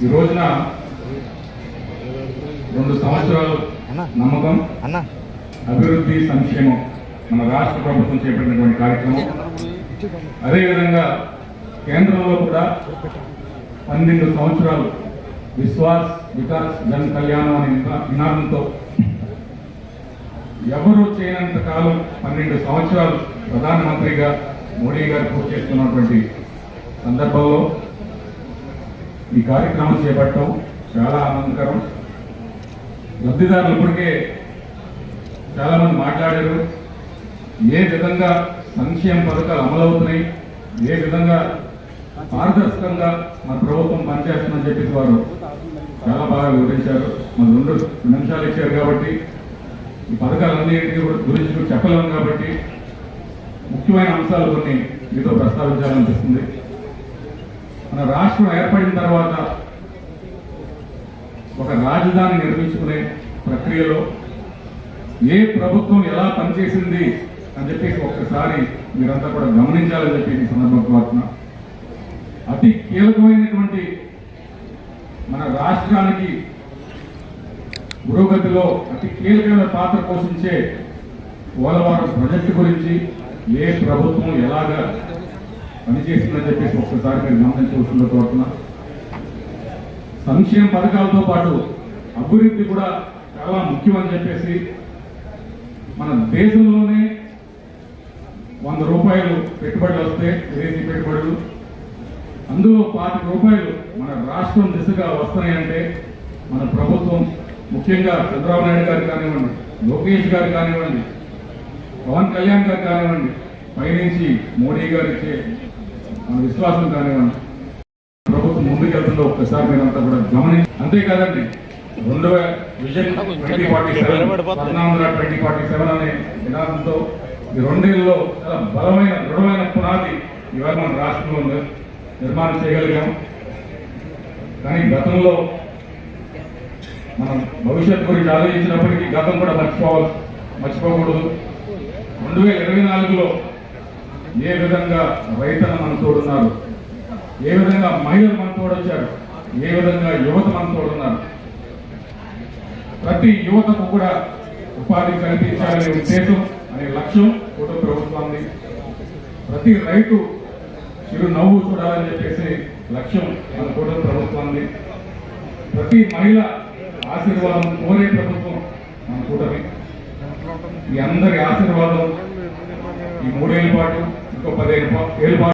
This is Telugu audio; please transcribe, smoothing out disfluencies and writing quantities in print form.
ఈ రోజున 2 సంవత్సరాలు నమ్మకం అభివృద్ధి సంక్షేమం మన రాష్ట్ర ప్రభుత్వం చేపట్టినటువంటి కార్యక్రమం. అదేవిధంగా కేంద్రంలో కూడా 12 సంవత్సరాలు విశ్వాస్ వికాస్ జన్ కళ్యాణం అనే నినాదంతో ఎవరు చేయనంత కాలం 12 సంవత్సరాలు ప్రధానమంత్రిగా మోడీ గారు పూర్తి చేస్తున్నటువంటి సందర్భంలో ఈ కార్యక్రమం చేపట్టడం చాలా ఆనందకరం. లబ్ధిదారులు ఇప్పటికే చాలా మంది మాట్లాడారు. ఏ విధంగా సంక్షేమ పథకాలు అమలవుతున్నాయి, ఏ విధంగా పారదర్శకంగా మన ప్రభుత్వం పనిచేస్తుందని చెప్పేసి వారు చాలా బాగా వివరించారు. మన 2 నిమిషాలు ఇచ్చారు కాబట్టి ఈ పథకాలన్నింటి గురించి కూడా చెప్పలేము కాబట్టి ముఖ్యమైన అంశాలు కొన్ని మీతో ప్రస్తావించాలనిపిస్తుంది. మన రాష్ట్రం ఏర్పడిన తర్వాత ఒక రాజధాని నిర్మించుకునే ప్రక్రియలో ఏ ప్రభుత్వం ఎలా పనిచేసింది అని చెప్పేసి ఒక్కసారి మీరంతా కూడా గమనించాలని చెప్పి ఈ సందర్భంగా అతి కీలకమైనటువంటి మన రాష్ట్రానికి పురోగతిలో అతి కీలకమైన పాత్ర పోషించే పోలవరం ప్రాజెక్టు గురించి ఏ ప్రభుత్వం ఎలాగా పనిచేస్తుందని చెప్పేసి ఒక్కసారి మీరు గమనించవలసిందో కోరుతున్నా. సంక్షేమ పథకాలతో పాటు అభివృద్ధి కూడా చాలా ముఖ్యమని చెప్పేసి మన దేశంలోనే 100 రూపాయలు పెట్టుబడులు వస్తే విదేశీ పెట్టుబడులు, అందులో 25 రూపాయలు మన రాష్ట్రం దిశగా వస్తున్నాయంటే మన ప్రభుత్వం ముఖ్యంగా చంద్రబాబు నాయుడు గారు కానివ్వండి, లోకేష్ గారు కానివ్వండి, పవన్ కళ్యాణ్ గారు కానివ్వండి, పైనుంచి మోడీ గారు ఇచ్చే మన విశ్వాసం కానివ్వండి, ప్రభుత్వం ముందుకెళ్తుందో ఒక్కసారి మీరంతా కూడా గమనించి. అంతేకాదండి, 2047 అనే నినాదంతో ఈ 2 ఏళ్లలో చాలా బలమైన దృఢమైన పునాది ఇవాళ మన రాష్ట్రంలో నిర్మాణం చేయగలిగాం. కానీ గతంలో మనం భవిష్యత్తు గురించి ఆలోచించినప్పటికీ గతం కూడా మర్చిపోకూడదు. 2024లో ఏ విధంగా రైతులు మన తోడున్నారు, ఏ విధంగా మహిళలు మన తోడొచ్చారు, ఏ విధంగా యువత మన తోడున్నారు. ప్రతి యువతకు కూడా ఉపాధి కల్పించాలనే ఉద్దేశం అనే లక్ష్యం కూటమి ప్రభుత్వాన్ని. ప్రతి రైతు చిరునవ్వు చూడాలని చెప్పేసి లక్ష్యం మన కూటమి ప్రభుత్వాన్ని. ప్రతి మహిళ ఆశీర్వాదం కోరే ప్రభుత్వం మన కూటమి. ఈ అందరి ఆశీర్వాదం ఈ 3 ఏళ్ల పాటు, ఇంకో 15 ఏళ్ల పాటు